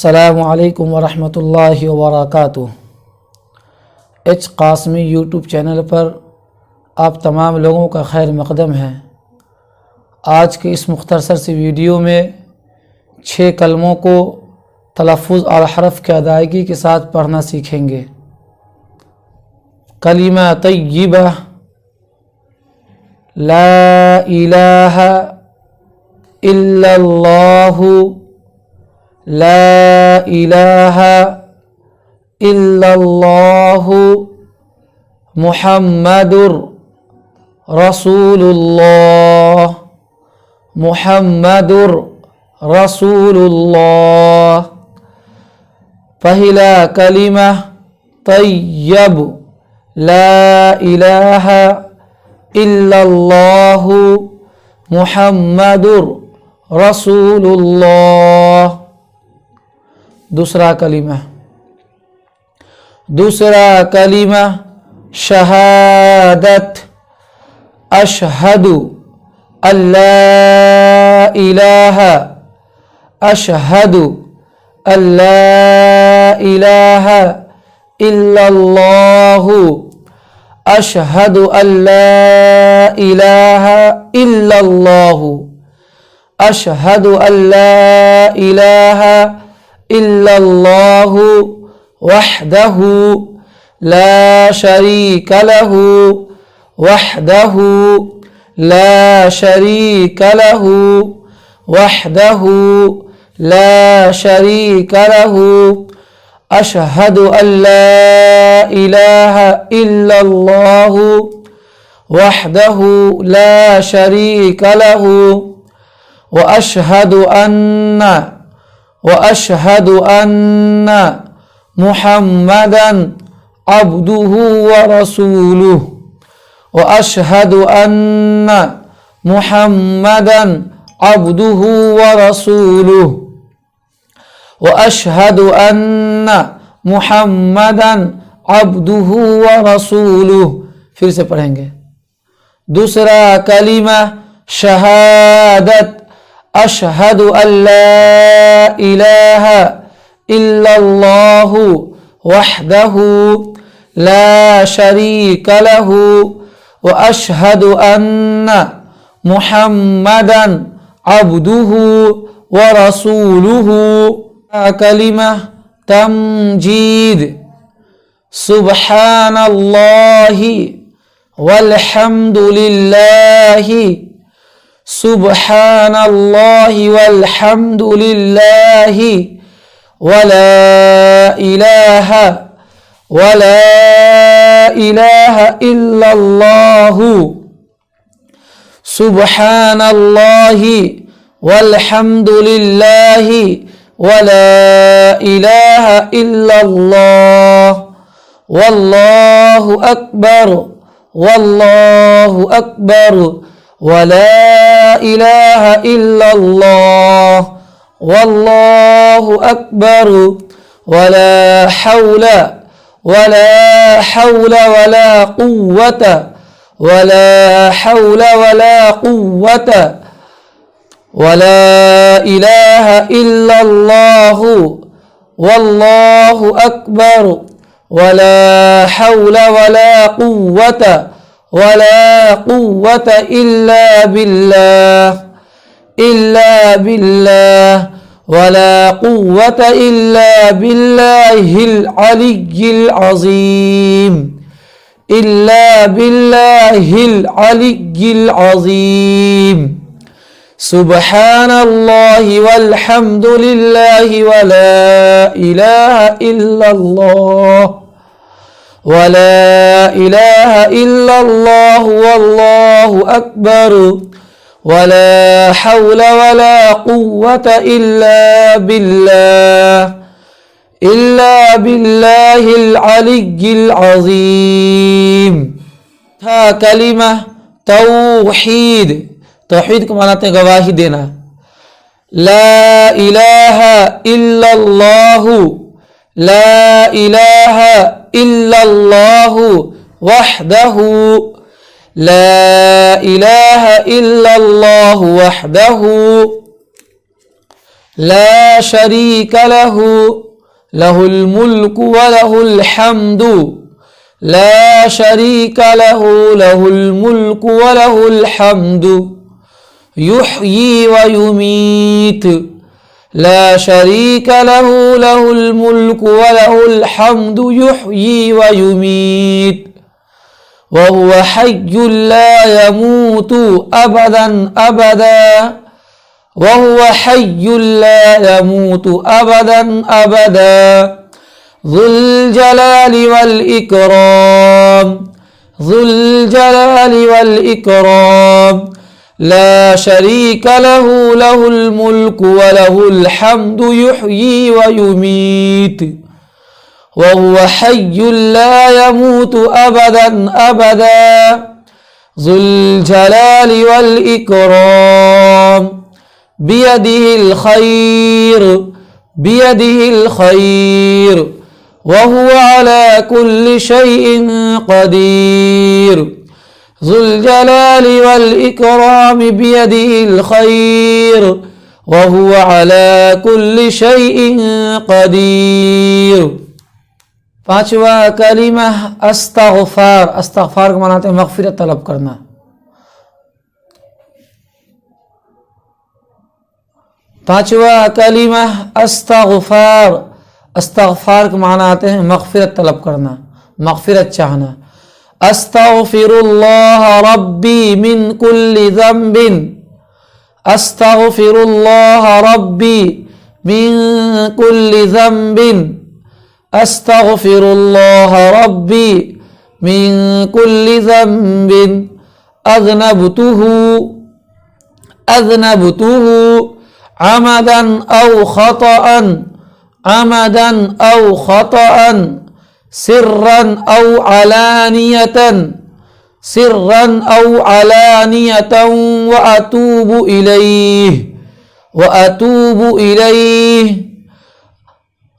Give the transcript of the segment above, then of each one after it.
अस्सलामु अलैकुम वरहमतुल्लाहि वबरकातुह। एच कासमी यूट्यूब चैनल पर आप तमाम लोगों का खैर मक़दम है। आज के इस मुख्तसर सी वीडियो में 6 कलमों को तलफ़्फ़ुज़ और हरफ की अदायगी के साथ पढ़ना सीखेंगे। कलिमा तय्यिबा, ला इलाहा इल्लल्लाहु, ला इलाहा इल्लल्लाहु, मुहम्मदुर रसूलुल्लाह, मुहम्मदुर रसूलुल्लाह। पहला कलिमा तय्यब, ला इलाहा इल्लल्लाहु, मुहम्मदुर रसूलुल्लाह। दूसरा कलिमा शहादत, अशहदु अल्ला इलाहा, अशहदु अल्ला इलाहा इल्लल्लाहु, अशहदु अल्ला इलाहा इल्लल्लाहु, अशहदु अल्ला इलाहा इल्लल्लाहु वहदहु ला शरीक लहु, वहदहु ला शरीक लहु, वहदहु ला शरीक लहु। अशहदु अल्ला इलाहा इल्लल्लाहु वहदहु ला शरीक लहु, व अशहदु अन्ना मुहम्मदन अब्दुहु व रसूलुहु, व अशहदु अन्ना मुहम्मदन अब्दुहु व रसूलुहु, व अशहदु अन्ना मुहम्मदन अब्दुहु व रसूलुहु। फिर से पढ़ेंगे। दूसरा कलिमा शहादत, अशहदु अल्ला इलाहा इल्लल्लाहु वहदहु ला शरीक लहु, व अशहदु अन्ना मुहम्मदन अब्दुहु व रसूलुहु। कलिमा तमजीद, सुब्हानल्लाहि वल्हम्दुलिल्लाहि, सुब्हानल्लाहि वल्हम्दुलिल्लाहि, वला इलाहा इल्लल्लाहु, सुब्हानल्लाहि वल्हम्दुलिल्लाहि, वला इलाहा इल्लल्लाह। वल्लाहु अकबर, वल्लाहु अकबर, वला इलाहा इल्लल्लाह, वल्लाहु अकबर, वला हौला वला कुव्वत, वला हौला वला कुव्वत, वला इलाहा इल्लल्लाहु, वल्लाहु अकबर, वला हौला वला कुव्वत इल्ला बिल्लाह, इल्ला बिल्लाह, वला कुव्वत इल्ला बिल्लाहिल अलिय्यिल अज़ीम, इल्ला बिल्लाहिल अलिय्यिल अज़ीम। सुब्हानल्लाहि वल्हम्दुलिल्लाहि वला इलाहा इल्लल्लाह, वला इलाहा इल्लल्लाहु वल्लाहु अकबर, वला हौला वला कुव्वत इल्ला बिल्लाहिल अलिय्यिल अज़ीम। था कलिमा तौहीद, तौहीद को मानते हैं गवाही देना। ला इलाहा इल्लल्लाहु, ला इलाहा इल्लल्लाहु वहदहु, ला इलाहा इल्लल्लाहु वहदहु لا शरीक लहु लहुल मुल्क व लहुल हम्दु ला शरीक लहु लहुल मुल्क व लहुल हम्दु युह्यी व युमीत ला शरीक लहु लहुल मुल्क व लहुल हम्दु युह्यी व युमीत व हुवा हय्युल ला यमूतु अबदन अबदा वहुवा हय्युल ला यमूतु अबदन अबदा ज़ुल जलालि वल इकराम ज़ुल जलालि वल इकराम ला शरीक लहु लहुल मुल्क व लहुल हम्दु युह्यी व युमीत वहुवा हय्युल ला यमूतु अबदन अबदा ज़ुल जलालि वल इकराम बियदिहिल खैर वहुवा अला कुल्लि शैइन क़दीर ज़ुल जलालि वल इकराम बियदिहिल खैर वहुवा अला कुल्लि शैइन क़दीर। पांचवा कलिमा अस्तग़फ़ार। अस्तग़फ़ार को मानते हैं मग़फ़िरत तलब करना। पांचवा कलिमा अस्तग़फ़ार। अस्तग़फ़ार के माना आते हैं मग़फ़िरत तलब करना, मग़फ़िरत चाहना। अस्तग़फ़िरुल्लाह रब्बी मिन कुल्लि ज़ंबिन अस्तग़फ़िरुल्लाह रब्बी मिन कुल्लि ज़ंबिन अस्तग़फ़िरुल्लाह रब्बी मिन कुल्लि ज़ंबिन अज़नबतुहु अमदन औ ख़तअन सिर्रन औ अलानियतन व अतूबु इलैह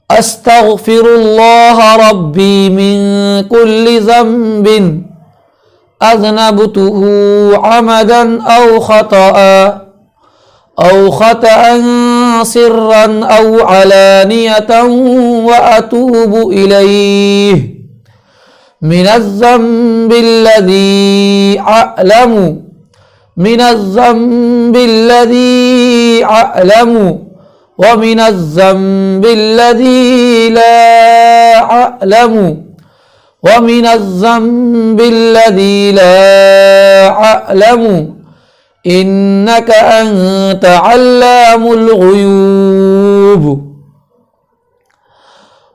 अस्तग़फ़िरुल्लाह रब्बी मिन कुल्लि ज़ंबिन अज़नबतुहु अमदन औ ख़तअन सिर्रन औ अलानियतन व अतूबु इलैह मिनज़्ज़ंबिल्लज़ी अअलमु व मिनज़्ज़ंबिल्लज़ी ला अअलमु व मिनज़्ज़ंबिल्लज़ी ला अअलमु इन्नक अंत अल्लामुल गुयूब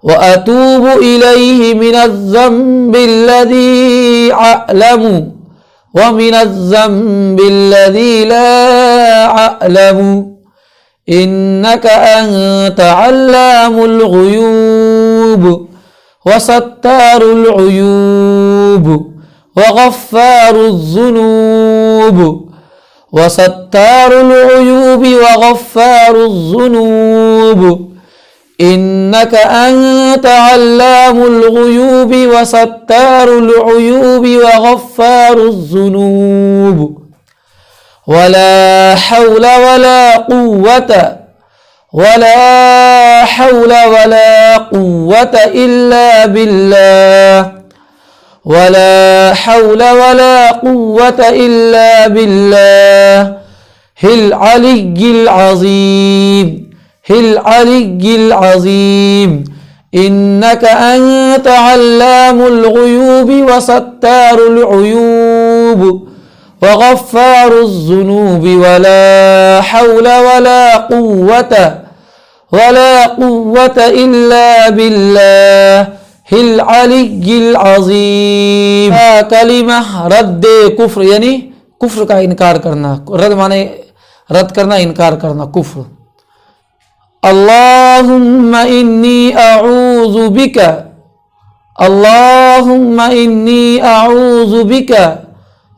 व अतूबु इलैहि मिनज़्ज़ंबिल्लज़ी अअलमु व मिनज़्ज़ंबिल्लज़ी ला अअलमु इन्नक अंत अल्लामुल गुयूब व सत्तारुल उयूब व गफ़्फ़ारुज़ ज़ुनूब वसत्तारुल उयूबि व गफ़्फ़ारुज़ ज़ुनूब इन्नक अंत अल्लामुल गुयूबि व सत्तारुल उयूबि व गफ़्फ़ारुज़ ज़ुनूब वला हौल वला क़ुव्वत इल्ला बिल्लाह वला हौल वला क़ुव्वत इल्ला बिल्लाह हिल अलिय्यिल अज़ीम इन्नक अंत अल्लामुल गुयूबि व सत्तारुल उयूब व गफ़्फ़ारुज़ ज़ुनूबि वला हौल वला क़ुव्वत इल्ला बिल्लाह हिल अलिय्यिल अज़ीम। कलिमा रद्द कुफ्र यानी कुफ्र का इनकार करना। रद्द माने रद्द करना, इनकार करना, कुफ्र। अल्लाहुम्मा इन्नी अऊज़ु बिका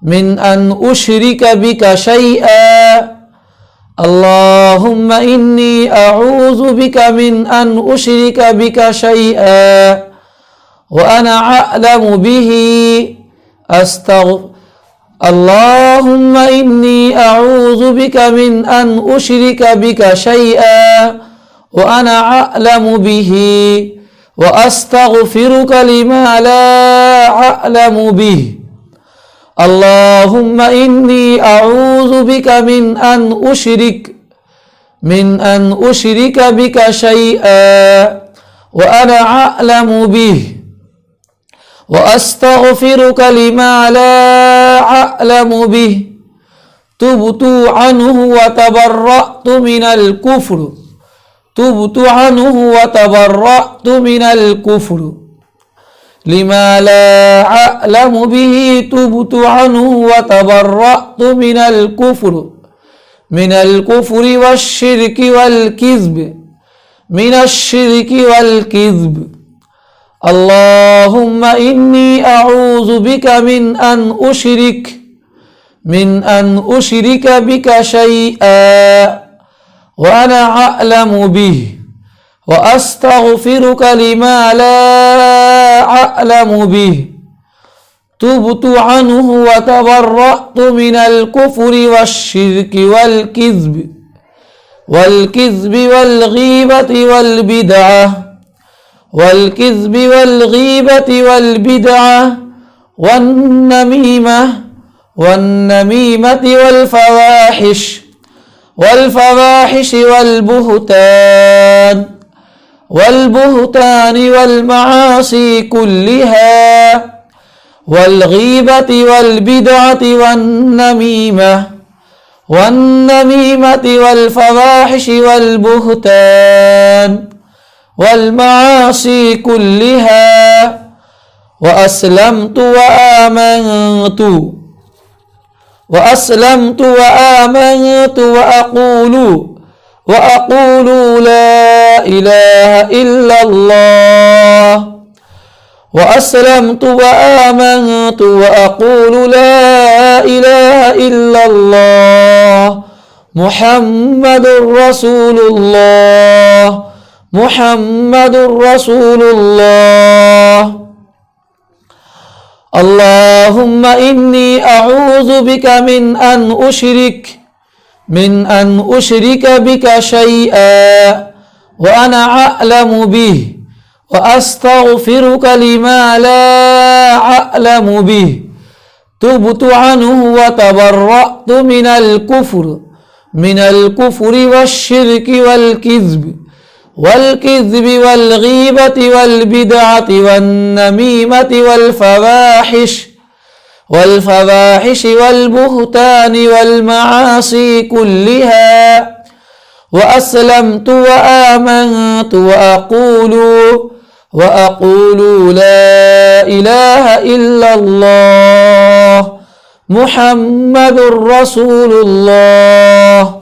मिन अन उशरिक बिका शैआ अल्लाहुम्मा इन्नी अऊज़ु बिका मिन अन उशरिक बिका शैआ व अना अअलमु बिही اللهم إني أعوذ بك من أن أشرك بك شيئا وأنا أعلم به وأستغفرك لما لا أعلم به. اللهم إني أعوذ بك من أن أشرك بك شيئا وأنا أعلم به وأستغفرك لما لا أعلم به. تبت عنه وتبرأت من الكفر لما لا أعلم به. تبت عنه وتبرأت من الكفر والشرك والكذب. اللهم إني أعوذ بك من أن أشرك بك شيئا وأنا أعلم به وأستغفرك لما لا أعلم به. تبت عنه وتبرأت من الكفر والشرك والكذب والغيبة والبدعة والنميمة والفواحش والبهتان والمعاصي كلها والغيبة والبدعة والنميمة والفواحش والبهتان والمعاصي كلها. وأسلمت وآمنت وأقول لا إله إلا الله. وأسلمت وآمنت وأقول لا إله إلا الله محمد رسول الله محمد رسول الله. اللهم إني أعوذ بك من أن أشرك بك شيئا وأنا أعلم به وأستغفرك لما لا أعلم به. تبت عنه وتبرأت من الكفر والشرك والكذب والغيبة والبدعة والنميمة والفواحش والبهتان والمعاصي كلها. وأسلمت وآمنت وأقول لا إله إلا الله محمد رسول الله